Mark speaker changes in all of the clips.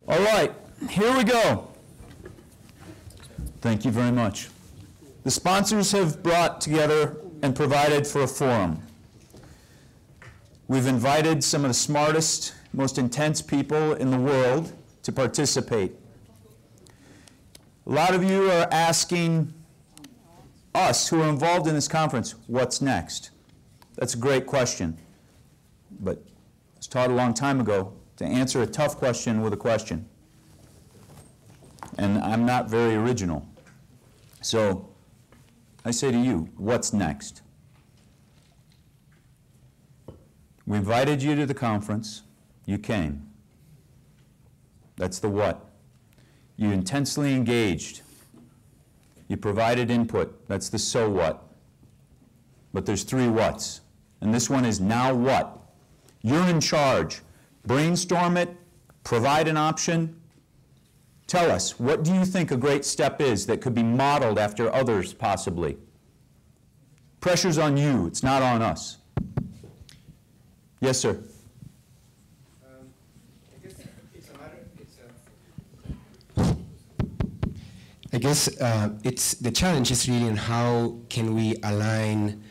Speaker 1: All right, here we go. Thank you very much. The sponsors have brought together and provided for a forum. We've invited some of the smartest, most intense people in the world to participate. A lot of you are asking us who are involved in this conference, what's next? That's a great question. But I was taught a long time ago to answer a tough question with a question. And I'm not very original. So I say to you, what's next? We invited you to the conference. You came. That's the what. You intensely engaged. You provided input. That's the so what. But there's three whats. And this one is now what? You're in charge. Brainstorm it. Provide an option. Tell us, what do you think a great step is that could be modeled after others, possibly? Pressure's on you. It's not on us. Yes, sir.
Speaker 2: I guess it's the challenge is really in how can we align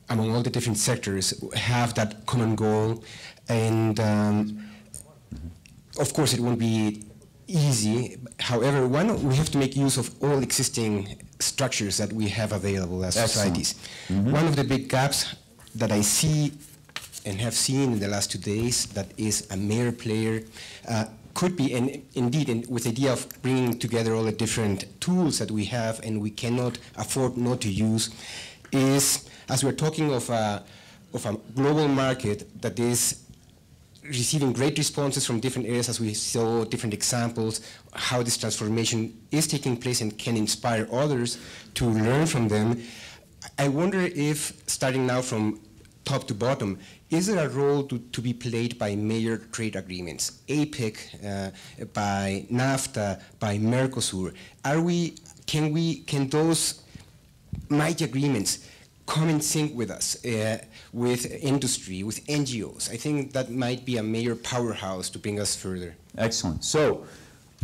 Speaker 2: among all the different sectors, have that common goal, and of course it won't be easy. However, we have to make use of all existing structures that we have available as societies. One of the big gaps that I see and have seen in the last 2 days that is a major player could be, and indeed, with the idea of bringing together all the different tools that we have and we cannot afford not to use, is, as we're talking of a global market that is receiving great responses from different areas, as we saw different examples, how this transformation is taking place and can inspire others to learn from them. I wonder if, starting now from top to bottom, is there a role to be played by major trade agreements, APEC, by NAFTA, by Mercosur? Can those mighty agreements come in sync with us, with industry, with NGOs? I think that might be a major powerhouse to bring us further.
Speaker 1: Excellent. So,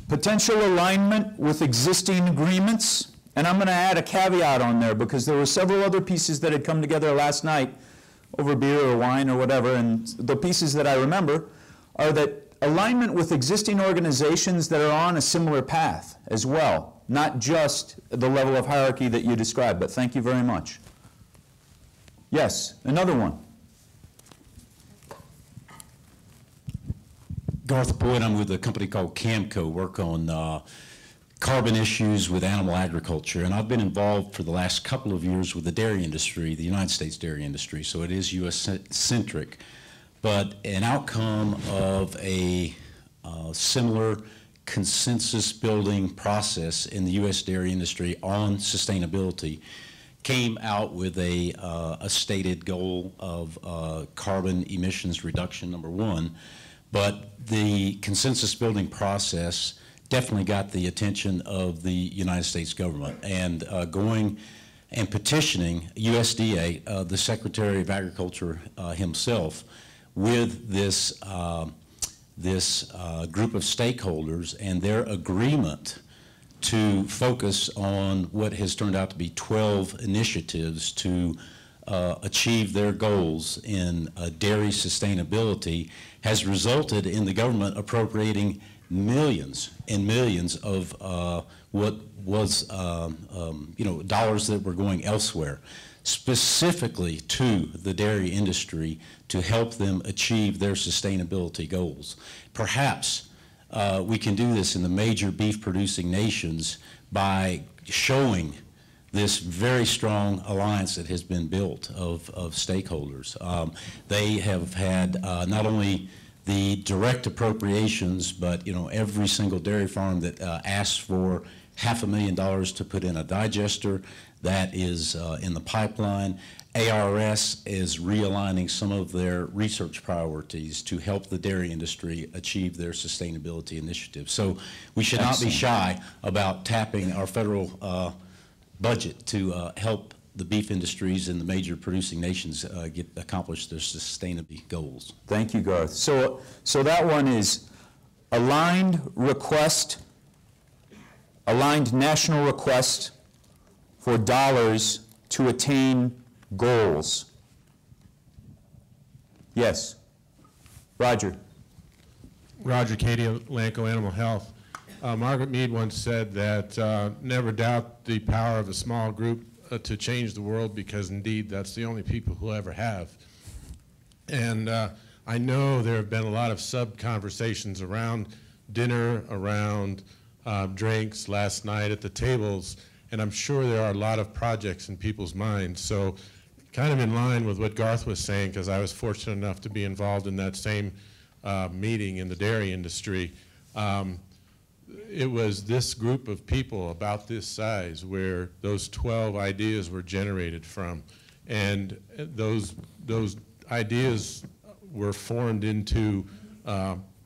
Speaker 1: potential alignment with existing agreements, and I'm going to add a caveat on there because there were several other pieces that had come together last night over beer or wine or whatever, and the pieces that I remember are that alignment with existing organizations that are on a similar path as well, not just the level of hierarchy that you described, but thank you very much. Yes, another one.
Speaker 3: Garth Boyd, I'm with a company called Camco, work on carbon issues with animal agriculture, and I've been involved for the last couple of years with the dairy industry, the United States dairy industry, so it is U.S.-centric. But an outcome of a similar consensus-building process in the U.S. dairy industry on sustainability came out with a stated goal of carbon emissions reduction, number one, but the consensus-building process definitely got the attention of the United States government, and going and petitioning USDA, the Secretary of Agriculture himself, with this group of stakeholders and their agreement to focus on what has turned out to be 12 initiatives to achieve their goals in dairy sustainability has resulted in the government appropriating millions and millions of what was, dollars that were going elsewhere, specifically to the dairy industry to help them achieve their sustainability goals. Perhaps we can do this in the major beef-producing nations by showing this very strong alliance that has been built of stakeholders. They have had not only the direct appropriations, but every single dairy farm that asks for $500,000 to put in a digester, that is in the pipeline. ARS is realigning some of their research priorities to help the dairy industry achieve their sustainability initiatives. So we should not be shy about tapping our federal budget to help the beef industries and the major producing nations accomplish their sustainability goals.
Speaker 1: Thank you, Garth. So that one is aligned national request for dollars to attain goals. Yes. Roger.
Speaker 4: Roger Cady, Lanco Animal Health. Margaret Mead once said that never doubt the power of a small group to change the world, because indeed that's the only people who ever have. And I know there have been a lot of sub-conversations around dinner, around drinks last night at the tables, and I'm sure there are a lot of projects in people's minds. So kind of in line with what Garth was saying, because I was fortunate enough to be involved in that same meeting in the dairy industry. It was this group of people about this size where those 12 ideas were generated from. And those ideas were formed into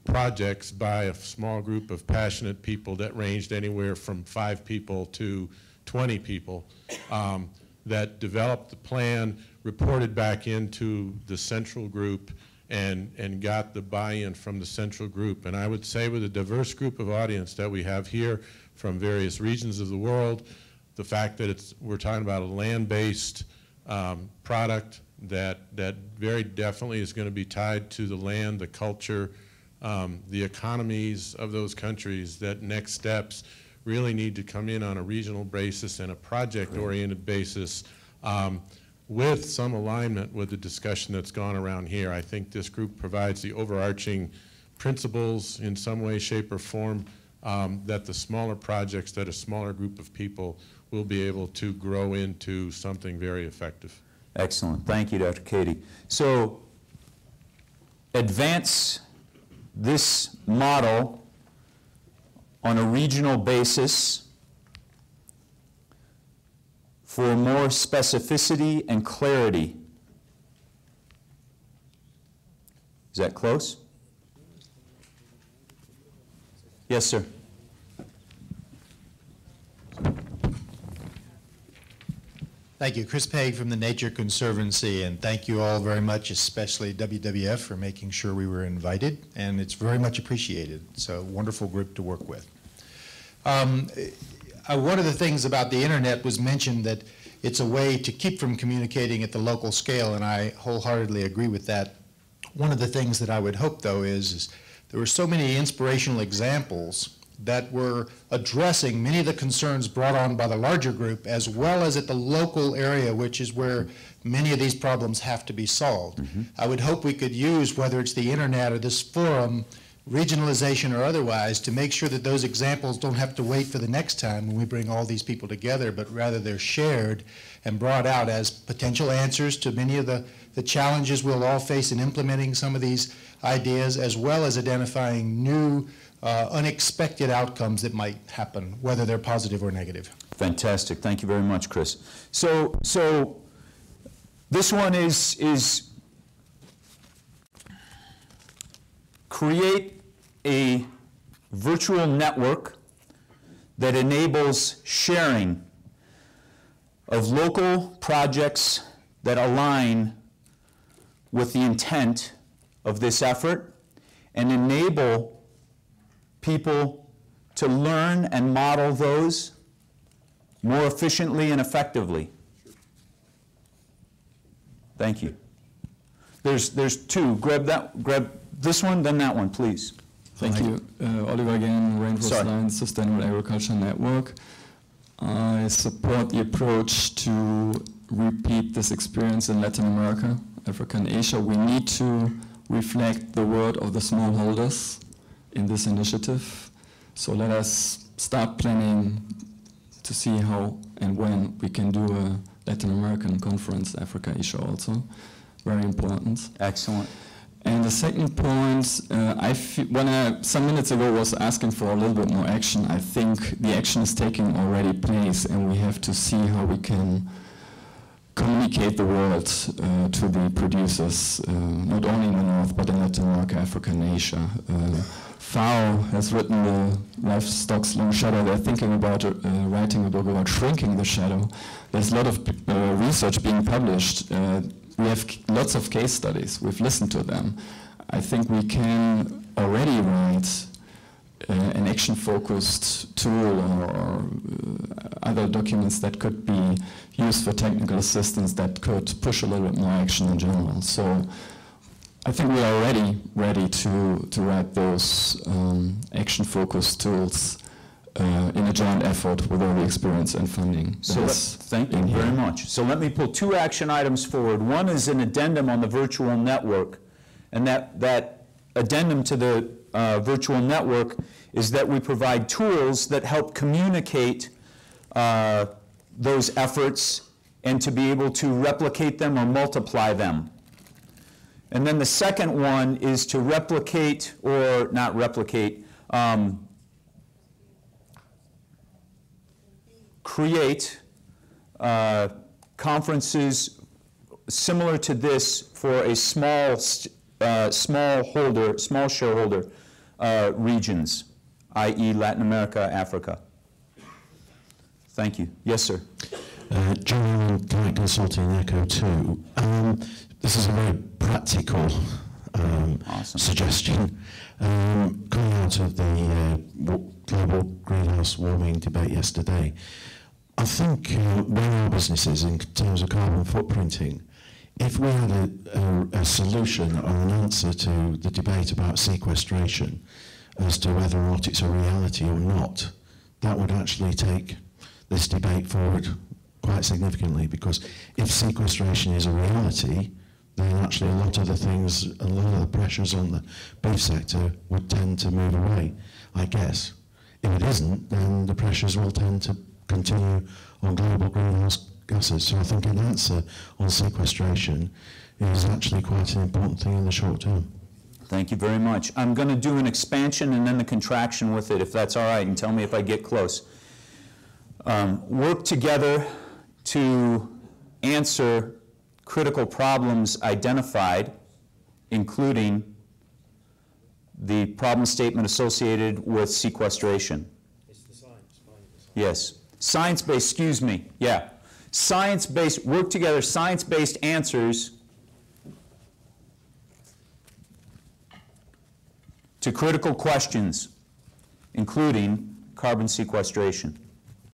Speaker 4: projects by a small group of passionate people that ranged anywhere from 5 people to 20 people that developed the plan, reported back into the central group, and got the buy-in from the central group. And I would say with a diverse group of audience that we have here from various regions of the world, the fact that we're talking about a land-based product that very definitely is going to be tied to the land, the culture, the economies of those countries, that next steps really need to come in on a regional basis and a project-oriented basis, with some alignment with the discussion that's gone around here. I think this group provides the overarching principles in some way, shape, or form that the smaller projects, that a smaller group of people will be able to grow into something very effective.
Speaker 1: Excellent. Thank you, Dr. Cady. So advance this model on a regional basis for more specificity and clarity. Is that close? Yes, sir.
Speaker 5: Thank you. Chris Pegg from the Nature Conservancy, and thank you all very much, especially WWF, for making sure we were invited, and it's very much appreciated. It's a wonderful group to work with. One of the things about the internet was mentioned that it's a way to keep from communicating at the local scale, and I wholeheartedly agree with that. One of the things that I would hope, though, is there were so many inspirational examples that were addressing many of the concerns brought on by the larger group, as well as at the local area, which is where many of these problems have to be solved. Mm-hmm. I would hope we could use, whether it's the internet or this forum, regionalization or otherwise, to make sure that those examples don't have to wait for the next time when we bring all these people together, but rather they're shared and brought out as potential answers to many of the challenges we'll all face in implementing some of these ideas, as well as identifying new unexpected outcomes that might happen, whether they're positive or negative.
Speaker 1: Fantastic. Thank you very much, Chris. So this one is create a virtual network that enables sharing of local projects that align with the intent of this effort and enable people to learn and model those more efficiently and effectively. Thank you. There's two. Grab this one, then that one, please.
Speaker 6: Thank you. Oliver again, Rainforest Alliance Sustainable Agriculture Network. I support the approach to repeat this experience in Latin America, Africa, and Asia. We need to reflect the word of the smallholders in this initiative. So let us start planning to see how and when we can do a Latin American conference, Africa, Asia also. Very important.
Speaker 1: Excellent.
Speaker 6: And the second point, when I some minutes ago was asking for a little bit more action, I think the action is taking already place, and we have to see how we can communicate the word to the producers, not only in the North, but in Latin America, Africa, and Asia. FAO has written the Livestock's Long Shadow. They're thinking about writing a book about shrinking the shadow. There's a lot of research being published. We have lots of case studies. We've listened to them. I think we can already write an action-focused tool or other documents that could be used for technical assistance that could push a little bit more action in general. So I think we are already ready to write those action-focused tools in a joint effort with all the experience and funding.
Speaker 1: So thank you very much. So let me pull two action items forward. One is an addendum on the virtual network, and that addendum to the virtual network is that we provide tools that help communicate those efforts and to be able to replicate them or multiply them. And then the second one is to replicate, or not replicate, create conferences similar to this for a small shareholder regions, i.e. Latin America, Africa. Thank you. Yes, sir.
Speaker 7: John, Climate Consulting, ECHO 2. This is a very practical
Speaker 1: Awesome.
Speaker 7: suggestion. Coming out of the global greenhouse warming debate yesterday, I think where our business is in terms of carbon footprinting, if we had a solution or an answer to the debate about sequestration as to whether or not it's a reality or not, that would actually take this debate forward quite significantly, because if sequestration is a reality, then actually a lot of the things, a lot of the pressures on the beef sector would tend to move away, I guess. If it isn't, then the pressures will tend to continue on global greenhouse gases. So I think an answer on sequestration is actually quite an important thing in the short term.
Speaker 1: Thank you very much. I'm going to do an expansion and then the contraction with it, if that's all right, and tell me if I get close. Work together to answer critical problems identified, including the problem statement associated with sequestration.
Speaker 8: It's the science.
Speaker 1: Yes. Science-based, excuse me, yeah. Science-based, work together, science-based answers to critical questions, including carbon sequestration.